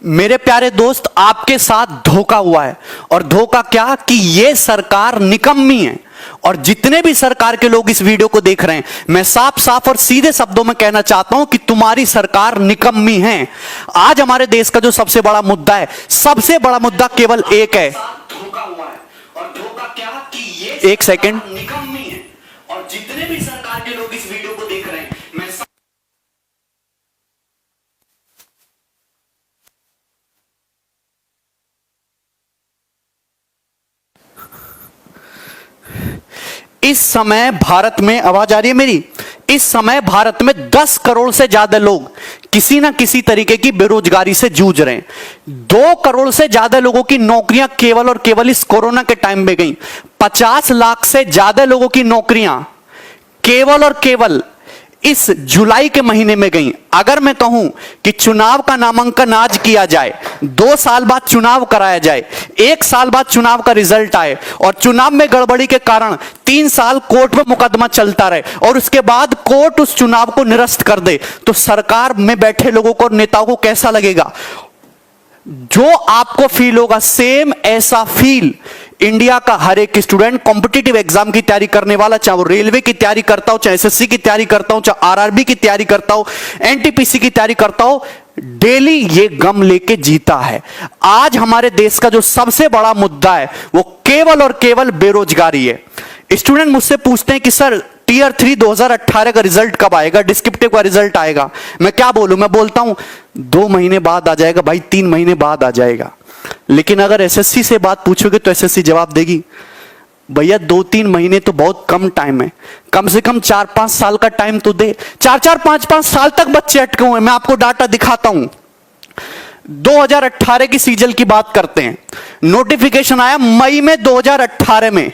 मेरे प्यारे दोस्त, आपके साथ धोखा हुआ है। और धोखा क्या कि ये सरकार निकम्मी है। और जितने भी सरकार के लोग इस वीडियो को देख रहे हैं, मैं साफ साफ और सीधे शब्दों में कहना चाहता हूं कि तुम्हारी सरकार निकम्मी है। आज हमारे देश का जो सबसे बड़ा मुद्दा है, सबसे बड़ा मुद्दा केवल एक है। धोखा हुआ है। और धोखा क्या कि ये एक सेकेंड निकम्मी है। और जितने भी सरकार के लोग इस वीडियो को देख रहे हैं, मैं इस समय भारत में, आवाज आ रही है मेरी? इस समय भारत में 10 करोड़ से ज्यादा लोग किसी ना किसी तरीके की बेरोजगारी से जूझ रहे हैं। 2 करोड़ से ज्यादा लोगों की नौकरियां केवल और केवल इस कोरोना के टाइम में गई। 50 लाख से ज्यादा लोगों की नौकरियां केवल और केवल इस जुलाई के महीने में गई। अगर मैं कहूं कि चुनाव का नामांकन आज किया जाए, 2 साल बाद चुनाव कराया जाए, 1 साल बाद चुनाव का रिजल्ट आए और चुनाव में गड़बड़ी के कारण 3 साल कोर्ट में मुकदमा चलता रहे और उसके बाद कोर्ट उस चुनाव को निरस्त कर दे, तो सरकार में बैठे लोगों को और नेताओं को कैसा लगेगा? जो आपको फील होगा, सेम ऐसा फील इंडिया का हर एक स्टूडेंट कॉम्पिटिटिव एग्जाम की तैयारी करने वाला, चाहे वो रेलवे की तैयारी करता हो, चाहे एसएससी की तैयारी करता हो, चाहे आरआरबी की तैयारी करता हो, एनटीपीसी की तैयारी करता हो, डेली ये गम लेके जीता है। आज हमारे देश का जो सबसे बड़ा मुद्दा है वो केवल और केवल बेरोजगारी है। स्टूडेंट मुझसे पूछते हैं कि सर टीयर 3 2018 का रिजल्ट कब आएगा, डिस्क्रिप्टिव का रिजल्ट आएगा? मैं क्या बोलूं? मैं बोलता हूं 2 महीने बाद आ जाएगा भाई, 3 महीने बाद आ जाएगा। लेकिन अगर एसएससी से बात पूछोगे तो एसएससी जवाब देगी भैया 2-3 महीने तो बहुत कम टाइम है, कम से कम 4-5 साल का टाइम तो दे। 4-4 5-5 साल तक बच्चे अटके हुए हैं। मैं आपको डाटा दिखाता हूं। 2018 की सीजल की बात करते हैं। नोटिफिकेशन आया मई में 2018 में,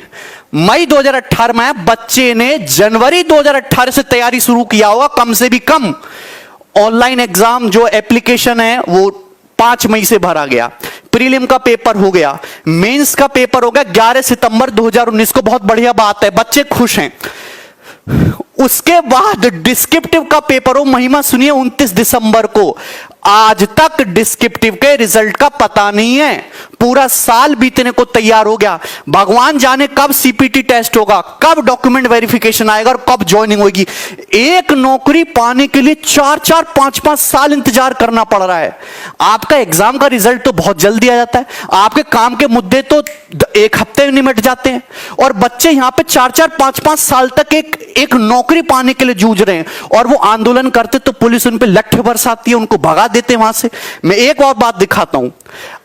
मई 2018 में आया। बच्चे ने जनवरी 2018 से तैयारी शुरू किया होगा कम से भी कम। ऑनलाइन एग्जाम जो एप्लीकेशन है वो 5 मई से भरा गया। प्रीलिम का पेपर हो गया, मेंस का पेपर हो गया 11 सितंबर 2019 को। बहुत बढ़िया बात है, बच्चे खुश हैं। उसके बाद डिस्क्रिप्टिव का पेपर हो, महिमा सुनिए, 29 दिसंबर को। आज तक डिस्क्रिप्टिव के रिजल्ट का पता नहीं है। पूरा साल बीतने को तैयार हो गया। भगवान जाने कब सीपीटी टेस्ट होगा, कब डॉक्यूमेंट वेरिफिकेशन आएगा और कब ज्वाइनिंग होगी। एक नौकरी पाने के लिए 4-4 5-5 साल इंतजार करना पड़ रहा है। आपका एग्जाम का रिजल्ट तो बहुत जल्दी आ जाता है, आपके काम के मुद्दे तो 1 हफ्ते में निमट जाते हैं, और बच्चे यहां पे 4-4 5-5 साल तक एक नौकरी पाने के लिए जूझ रहे हैं। और वो आंदोलन करते तो पुलिस उन पे लट्ठे बरसाती है, उनको भगा देते वहां से। मैं एक और बात दिखाता हूं।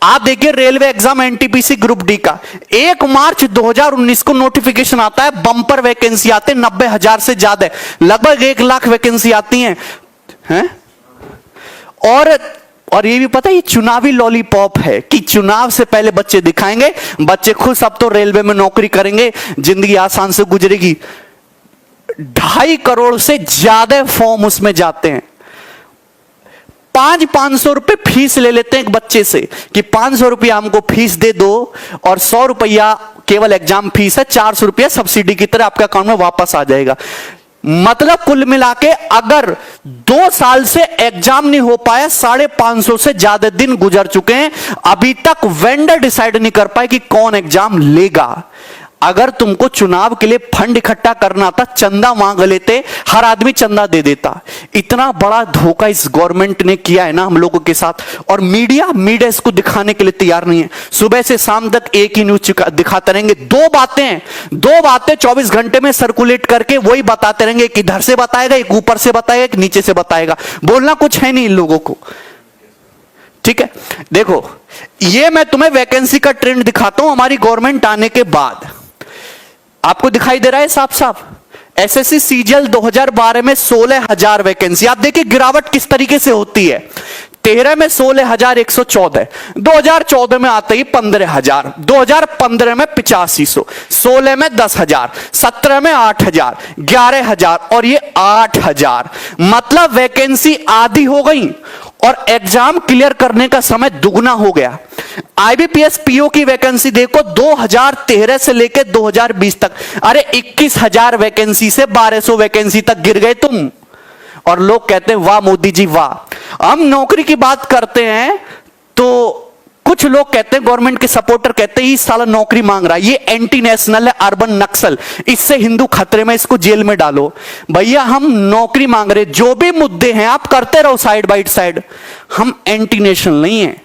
आप देखिए railway exam NTPC group D का 1 मार्च 2019 को नोटिफिकेशन आता है। बंपर वैकेंसी आते हैं 90,000 से ज्यादा, लगभग 1 लाख वैकेंसी आती हैं। और ये भी पता है ये चुनावी लॉलीपॉप है कि चुनाव से पहले बच्चे दिखाएंगे, बच्चे खुश, अब तो रेलवे में नौकरी करेंगे, जिंदगी आसान से गुजरेगी। 2.5 करोड़ से ज्यादा फॉर्म उसमें जाते हैं। 500 रुपए फीस ले लेते हैं एक बच्चे से कि 500 रुपया हमको फीस दे दो और 100 रुपया केवल एग्जाम फीस है, 400 रुपया सब्सिडी की तरह आपके अकाउंट में वापस आ जाएगा। मतलब कुल मिला के अगर 2 साल से एग्जाम नहीं हो पाया, 550 से ज्यादा दिन गुजर चुके हैं, अभी तक वेंडर डिसाइड नहीं कर पाए कि कौन एग्जाम लेगा। अगर तुमको चुनाव के लिए फंड इकट्ठा करना था, चंदा मांग लेते, हर आदमी चंदा दे देता। इतना बड़ा धोखा इस गवर्नमेंट ने किया है ना हम लोगों के साथ, और मीडिया इसको दिखाने के लिए तैयार नहीं है। सुबह से शाम तक एक ही न्यूज दिखाते रहेंगे। 2 बातें 24 घंटे में सर्कुलेट करके वही बताते रहेंगे। एक इधर से बताएगा, एक ऊपर से बताएगा, एक नीचे से बताएगा। बोलना कुछ है नहीं इन लोगों को, ठीक है? देखो ये मैं तुम्हें वैकेंसी का ट्रेंड दिखाता हूं हमारी गवर्नमेंट आने के बाद। आपको दिखाई दे रहा है साफ साफ। एसएससी सीजीएल 2012 में 16,000 वैकेंसी। आप देखिए गिरावट किस तरीके से होती है। 13 में 16,114, 2014 में आते ही 15,000, 2015 में 8500, 16 में 10,000, 17 में 8,000, 11,000 और ये 8,000। मतलब वैकेंसी आधी हो गई और एग्जाम क्लियर करने का समय दुगना हो गया। आईबीपीएस पीओ की वैकेंसी देखो 2013 से लेकर 2020 तक, अरे 21,000 वैकेंसी से 1,200 वैकेंसी तक गिर गए तुम। और लोग कहते हैं वाह मोदी जी वाह। हम नौकरी की बात करते हैं तो कुछ लोग कहते हैं, गवर्नमेंट के सपोर्टर कहते हैं, इस साला नौकरी मांग रहा है, ये एंटी नेशनल है, अर्बन नक्सल, इससे हिंदू खतरे में, इसको जेल में डालो। भैया हम नौकरी मांग रहे, जो भी मुद्दे हैं आप करते रहो साइड बाय साइड, हम एंटी नेशनल नहीं है।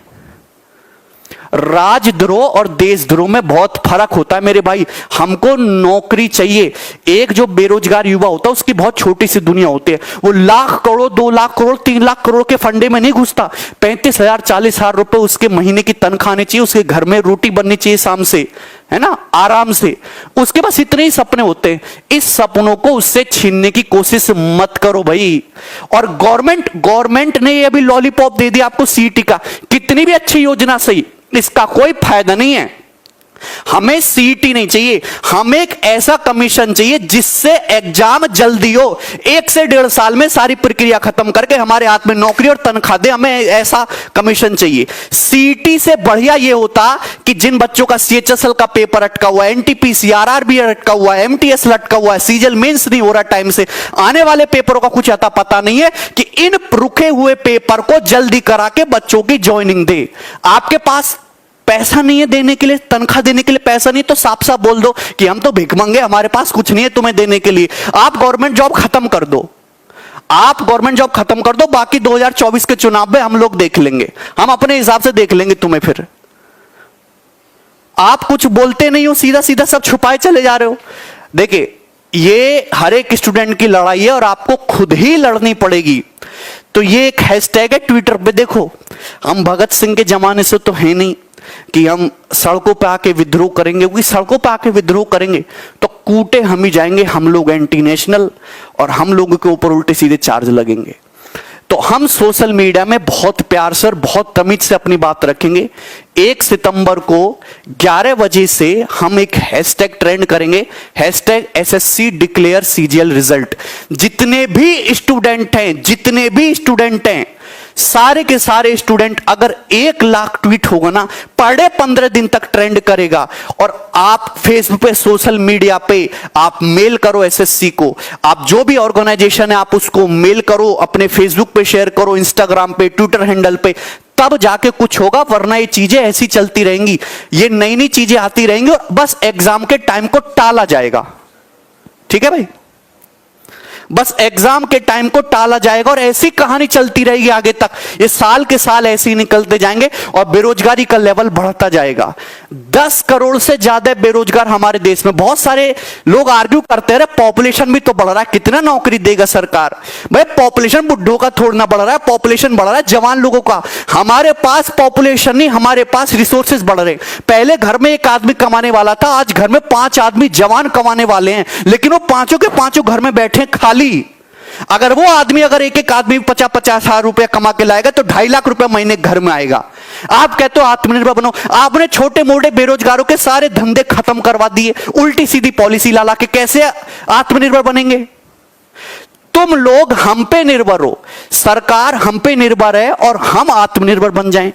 राजद्रोह और देशद्रोह में बहुत फर्क होता है मेरे भाई। हमको नौकरी चाहिए। एक जो बेरोजगार युवा होता है उसकी बहुत छोटी सी दुनिया होती है, वो लाख करोड़, 2 लाख करोड़, 3 लाख करोड़ के फंडे में नहीं घुसता। 35,000 40,000 रुपए उसके महीने की तनख्वाह आनी चाहिए, उसके घर में रोटी बननी चाहिए शाम से, है ना, आराम से। उसके पास इतने ही सपने होते हैं। इस सपनों को उससे छीनने की कोशिश मत करो भाई। और गवर्नमेंट ने ये अभी लॉलीपॉप दे दिया आपको सीटी का, कितनी भी अच्छी योजना सही, इसका कोई फायदा नहीं है। हमें सीटी नहीं चाहिए, हमें एक ऐसा कमीशन चाहिए जिससे एग्जाम जल्दी हो, 1 से 1.5 साल में सारी प्रक्रिया खत्म करके हमारे हाथ में नौकरी और तनख्वाह दे। हमें ऐसा कमीशन चाहिए। सीटी से बढ़िया यह होता कि जिन बच्चों का सीएचएसएल का पेपर अटका हुआ है, एनटीपीसी आरआरबी अटका हुआ है, एमटीएस लटका हुआ है, सीजीएल मेंस नहीं हो रहा टाइम से, आने वाले पेपरों का कुछ आता पता नहीं है, कि इन रुके हुए पेपर को जल्दी करा के बच्चों की ज्वाइनिंग दे। आपके पास पैसा नहीं है देने के लिए, तनख्वाह देने के लिए पैसा नहीं, तो साफ साफ बोल दो कि हम तो भिखमंगे, हमारे पास कुछ नहीं है तुम्हें देने के लिए। आप गवर्नमेंट जॉब खत्म कर दो, आप गवर्नमेंट जॉब खत्म कर दो, बाकी 2024 के चुनाव में हम लोग देख लेंगे, हम अपने हिसाब से देख लेंगे तुम्हें। फिर आप कुछ बोलते नहीं हो, सीधा सीधा सब छुपाए चले जा रहे हो। देखिए, ये हर एक स्टूडेंट की लड़ाई है और आपको खुद ही लड़नी पड़ेगी। तो ये एक हैशटैग है ट्विटर पे, देखो, हम भगत सिंह के जमाने से तो है नहीं कि हम सड़कों पे आके विद्रोह करेंगे, क्योंकि सड़कों पे आके विद्रोह करेंगे तो कूटे हम ही जाएंगे, हम लोग एंटी नेशनल, और हम लोगों के ऊपर उल्टे सीधे चार्ज लगेंगे। तो हम सोशल मीडिया में बहुत प्यार से और बहुत तमीज से अपनी बात रखेंगे। 1 सितंबर को 11 बजे से हम एक हैशटैग ट्रेंड करेंगे, hashtag SSC declare CGL result. जितने भी स्टूडेंट हैं, सारे के सारे स्टूडेंट, अगर 1 लाख ट्वीट होगा ना, पढ़े 15 दिन तक ट्रेंड करेगा। और आप फेसबुक पे, सोशल मीडिया पे आप मेल करो एसएससी को, आप जो भी ऑर्गेनाइजेशन है आप उसको मेल करो, अपने फेसबुक पे शेयर करो, इंस्टाग्राम पे, ट्विटर हैंडल पे, तब जाके कुछ होगा। वरना ये चीजें ऐसी चलती रहेंगी, ये नई नई चीजें आती रहेंगी और बस एग्जाम के टाइम को टाला जाएगा। ठीक है भाई, बस एग्जाम के टाइम को टाला जाएगा और ऐसी कहानी चलती रहेगी आगे तक। ये साल के साल ऐसे ही निकलते जाएंगे और बेरोजगारी का लेवल बढ़ता जाएगा। 10 करोड़ से ज्यादा बेरोजगार हमारे देश में। बहुत सारे लोग आर्ग्यू करते हैं, पॉपुलेशन भी तो बढ़ रहा है, कितना नौकरी देगा सरकार। भाई पॉपुलेशन बुड्ढों का थोड़ा ना बढ़ रहा है, पॉपुलेशन बढ़ रहा है जवान लोगों का। हमारे पास पॉपुलेशन नहीं, हमारे पास रिसोर्सेज बढ़ रहे। पहले घर में 1 आदमी कमाने वाला था, आज घर में 5 आदमी जवान कमाने वाले हैं, लेकिन वो पांचों के पांचों घर में बैठे खाली। अगर वो आदमी, अगर एक आदमी 50-50 हजार रुपया कमा के लाएगा तो 2.5 लाख रुपया महीने घर में आएगा। आप कहते हो आत्मनिर्भर बनो, आपने छोटे मोटे बेरोजगारों के सारे धंधे खत्म करवा दिए, उल्टी सीधी पॉलिसी ला के। कैसे आत्मनिर्भर बनेंगे? तुम लोग हम पे निर्भर हो, सरकार हम पे निर्भर है और हम आत्मनिर्भर बन जाएं।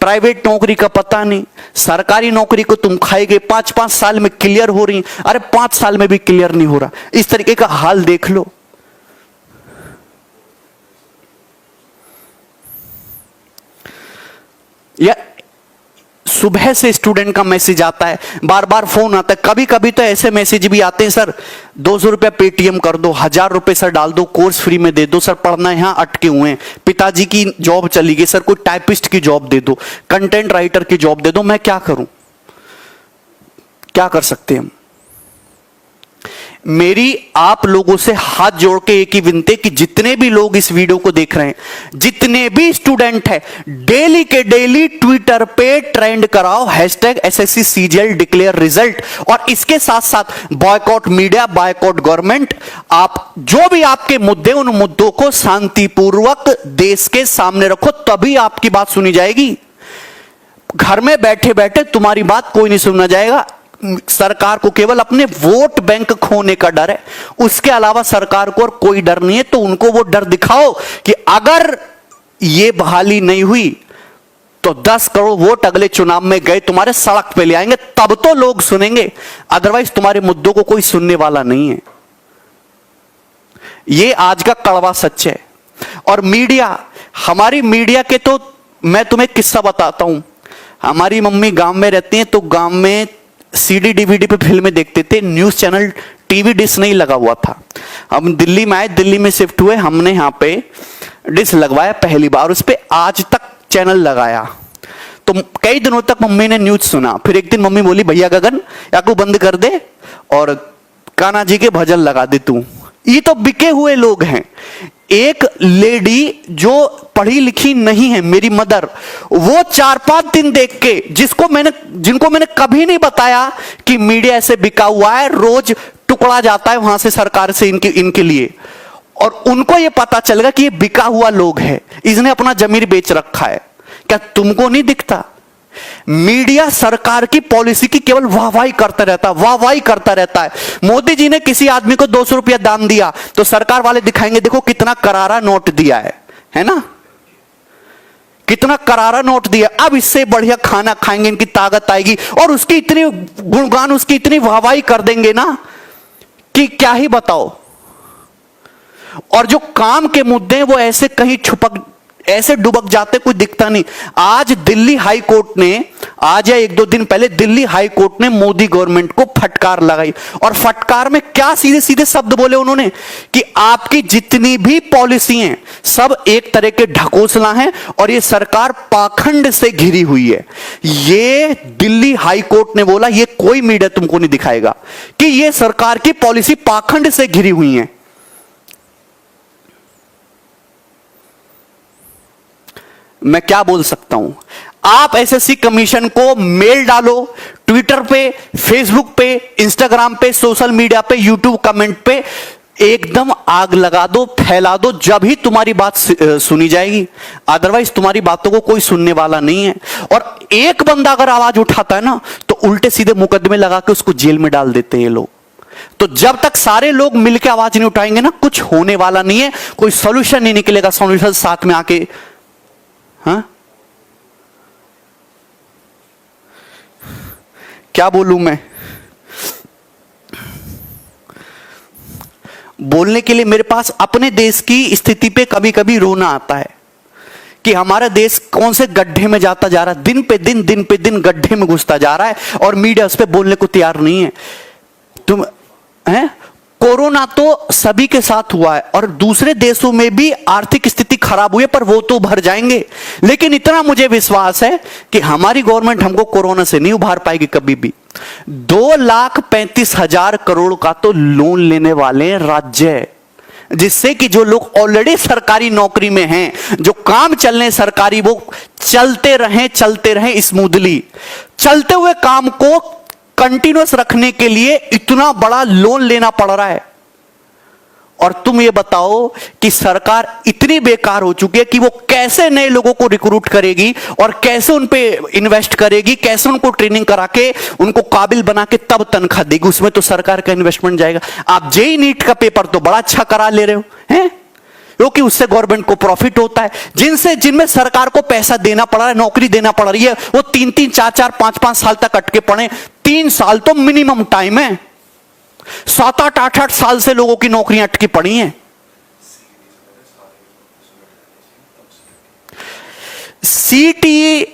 प्राइवेट नौकरी का पता नहीं, सरकारी नौकरी को तुम खाएगे, 5-5 साल में क्लियर हो रही, अरे 5 साल में भी क्लियर नहीं हो रहा। इस तरीके का हाल देख लो। या सुबह से स्टूडेंट का मैसेज आता है, बार बार फोन आता है, कभी कभी तो ऐसे मैसेज भी आते हैं, सर 200 रुपया पेटीएम कर दो, 1000 रुपए सर डाल दो, कोर्स फ्री में दे दो, सर पढ़ना यहां अटके हुए हैं, पिताजी की जॉब चली गई, सर कोई टाइपिस्ट की जॉब दे दो, कंटेंट राइटर की जॉब दे दो। मैं क्या करूं, क्या कर सकते हैं हम? मेरी आप लोगों से हाथ जोड़ के एक ही विनती कि जितने भी लोग इस वीडियो को देख रहे हैं, जितने भी स्टूडेंट हैं, डेली के डेली ट्विटर पे ट्रेंड कराओ hashtag SSC CGL declare result. और इसके साथ साथ बॉयकॉट मीडिया, बॉयकॉट गवर्नमेंट। आप जो भी आपके मुद्दे, उन मुद्दों को शांतिपूर्वक देश के सामने रखो, तभी आपकी बात सुनी जाएगी। घर में बैठे बैठे तुम्हारी बात कोई नहीं सुनना जाएगा। सरकार को केवल अपने वोट बैंक खोने का डर है, उसके अलावा सरकार को और कोई डर नहीं है। तो उनको वो डर दिखाओ कि अगर ये बहाली नहीं हुई तो 10 करोड़ वोट अगले चुनाव में गए तुम्हारे सड़क पे ले आएंगे, तब तो लोग सुनेंगे, अदरवाइज तुम्हारे मुद्दों को कोई सुनने वाला नहीं है। ये आज का कड़वा सच है। और मीडिया, हमारी मीडिया के तो मैं तुम्हें किस्सा बताता हूं। हमारी मम्मी गांव में रहती हैं, तो गांव में सीडी डीवीडी पे फिल्में देखते थे, न्यूज चैनल टीवी डिश नहीं लगा हुआ था। हम दिल्ली में आए, दिल्ली में शिफ्ट हुए, हमने यहां पे डिश लगवाया पहली बार, उस पे आज तक चैनल लगाया। तो कई दिनों तक मम्मी ने न्यूज सुना। फिर एक दिन मम्मी बोली, भैया गगन या को बंद कर दे और कान्हा जी के भजन लगा दे तू। ये तो बिके हुए लोग हैं। एक लेडी जो पढ़ी लिखी नहीं है, मेरी मदर, वो 4-5 दिन देख के, जिनको मैंने कभी नहीं बताया कि मीडिया ऐसे बिका हुआ है, रोज टुकड़ा जाता है वहां से सरकार से इनके लिए, और उनको ये पता चलेगा कि ये बिका हुआ लोग है, इसने अपना जमीर बेच रखा है। क्या तुमको नहीं दिखता? मीडिया सरकार की पॉलिसी की केवल वाहवाही करता रहता है, वाहवाही करता रहता है। मोदी जी ने किसी आदमी को 200 रुपया दान दिया तो सरकार वाले दिखाएंगे, देखो कितना करारा नोट दिया है ना, कितना करारा नोट दिया, अब इससे बढ़िया खाना खाएंगे, इनकी ताकत आएगी, और उसकी इतनी गुणगान, उसकी इतनी वाहवाही कर देंगे ना कि क्या ही बताओ। और जो काम के मुद्दे हैं वो ऐसे कहीं ऐसे डुबक जाते, कोई दिखता नहीं। आज दिल्ली हाई कोर्ट ने, आज या 1-2 दिन पहले दिल्ली हाई कोर्ट ने मोदी गवर्नमेंट को फटकार लगाई, और फटकार में क्या सीधे सीधे शब्द बोले उन्होंने कि आपकी जितनी भी पॉलिसी हैं सब एक तरह के ढकोसला हैं और ये सरकार पाखंड से घिरी हुई है। ये दिल्ली हाई कोर्ट ने बोला, ये कोई मीडिया तुमको नहीं दिखाएगा कि ये सरकार की पॉलिसी पाखंड से घिरी हुई है। मैं क्या बोल सकता हूं? आप एसएससी कमीशन को मेल डालो, ट्विटर पे, फेसबुक पे, इंस्टाग्राम पे, सोशल मीडिया पे, यूट्यूब कमेंट पे एकदम आग लगा दो, फैला दो, जब ही तुम्हारी बात सुनी जाएगी, अदरवाइज तुम्हारी बातों को कोई सुनने वाला नहीं है। और एक बंदा अगर आवाज उठाता है ना तो उल्टे सीधे मुकदमे लगा के उसको जेल में डाल देते हैं ये लोग। तो जब तक सारे लोग मिलकर आवाज नहीं उठाएंगे ना, कुछ होने वाला नहीं है, कोई सोल्यूशन नहीं निकलेगा। सोल्यूशन साथ में आके, हाँ क्या बोलूं मैं? बोलने के लिए मेरे पास अपने देश की स्थिति पे कभी कभी रोना आता है कि हमारा देश कौन से गड्ढे में जाता जा रहा है, दिन पे दिन गड्ढे में घुसता जा रहा है, और मीडिया उस पर बोलने को तैयार नहीं है। तुम हैं, कोरोना तो सभी के साथ हुआ है और दूसरे देशों में भी आर्थिक स्थिति खराब हुई है, पर वो तो भर जाएंगे। लेकिन इतना मुझे विश्वास है कि हमारी गवर्नमेंट हमको कोरोना से नहीं उभार पाएगी कभी भी। 2,35,000 करोड़ का तो लोन लेने वाले हैं राज्य, जिससे कि जो लोग ऑलरेडी सरकारी नौकरी में हैं, जो काम चलने सरकारी, वो चलते रहें स्मूथली। चलते हुए काम को कंटिन्यूअस रखने के लिए इतना बड़ा लोन लेना पड़ रहा है। और तुम ये बताओ कि सरकार इतनी बेकार हो चुकी है कि वो कैसे नए लोगों को रिक्रूट करेगी और कैसे उन पे इन्वेस्ट करेगी, कैसे उनको ट्रेनिंग करा के उनको काबिल बना के तब तनख्वाह देगी। उसमें तो सरकार का इन्वेस्टमेंट जाएगा। आप जेईई नीट का पेपर तो बड़ा अच्छा करा ले रहे हो हैं, क्योंकि उससे गवर्नमेंट को प्रॉफिट होता है। जिनमें सरकार को पैसा देना पड़ रहा है, नौकरी देना पड़ रही है, वो 3-3, 4-4, 5-5 साल तक अटके पड़े। 3 साल तो मिनिमम टाइम है। 7-8, 8-8 साल से लोगों की नौकरियां अटकी पड़ी हैं। सीटीई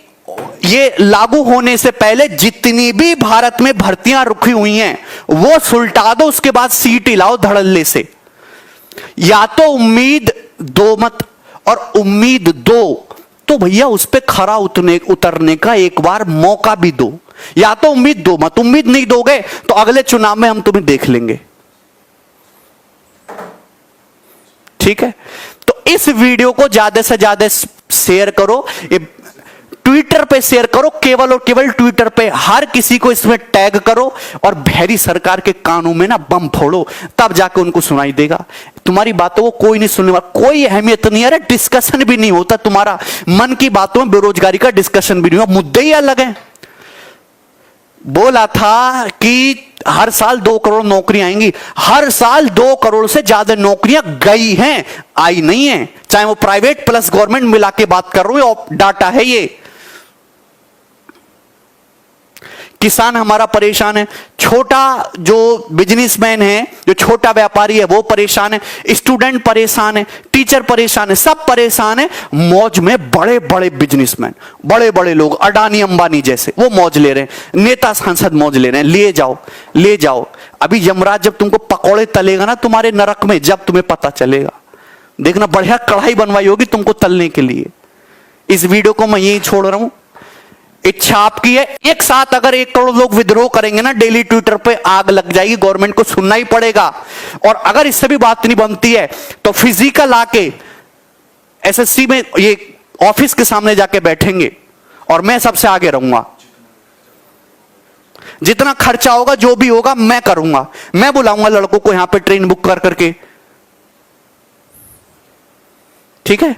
ये लागू होने से पहले जितनी भी भारत में भर्तियां रुकी हुई हैं वो सुलटा दो, उसके बाद सीटी लाओ धड़ल्ले से। या तो उम्मीद दो मत, और उम्मीद दो तो भैया उस पे खरा उतरने का एक बार मौका भी दो। या तो उम्मीद दो मत, उम्मीद नहीं दोगे तो अगले चुनाव में हम तुम्हें देख लेंगे। ठीक है, तो इस वीडियो को ज्यादा से ज्यादा शेयर करो, ट्विटर पे शेयर करो, केवल और केवल ट्विटर पे हर किसी को इसमें टैग करो, और भैरी सरकार के कानों में ना बम फोड़ो, तब जाके उनको सुनाई देगा। तुम्हारी बातों को कोई नहीं सुनने वाला, कोई अहमियत नहीं है। अरे डिस्कशन भी नहीं होता तुम्हारा, मन की बातों में बेरोजगारी का डिस्कशन भी नहीं हुआ, मुद्दे ही अलग हैं। बोला था कि हर साल 2 करोड़ नौकरियां आएंगी, हर साल 2 करोड़ से ज्यादा नौकरियां गई हैं, आई नहीं है। चाहे वो प्राइवेट प्लस गवर्नमेंट मिला के बात कर रहा हूं, डाटा है ये। किसान हमारा परेशान है, छोटा जो बिजनेसमैन है, जो छोटा व्यापारी है वो परेशान है, स्टूडेंट परेशान है, टीचर परेशान है, सब परेशान है। मौज में बड़े बड़े बिजनेसमैन, बड़े बड़े लोग, अडानी अंबानी जैसे, वो मौज ले रहे हैं, नेता सांसद मौज ले रहे हैं। ले जाओ, ले जाओ। अभी यमराज जब तुमको पकौड़े तलेगा ना तुम्हारे नरक में, जब तुम्हें पता चलेगा, देखना बढ़िया कढ़ाई बनवाई होगी तुमको तलने के लिए। इस वीडियो को मैं यही छोड़ रहा हूं। इच्छा आपकी है। एक साथ अगर 1 करोड़ लोग विद्रोह करेंगे ना, डेली ट्विटर पे आग लग जाएगी, गवर्नमेंट को सुनना ही पड़ेगा। और अगर इससे भी बात नहीं बनती है तो फिजिकल आके एसएससी में ये ऑफिस के सामने जाके बैठेंगे और मैं सबसे आगे रहूंगा। जितना खर्चा होगा, जो भी होगा, मैं करूंगा। मैं बुलाऊंगा लड़कों को यहां पे ट्रेन बुक कर करके, ठीक है।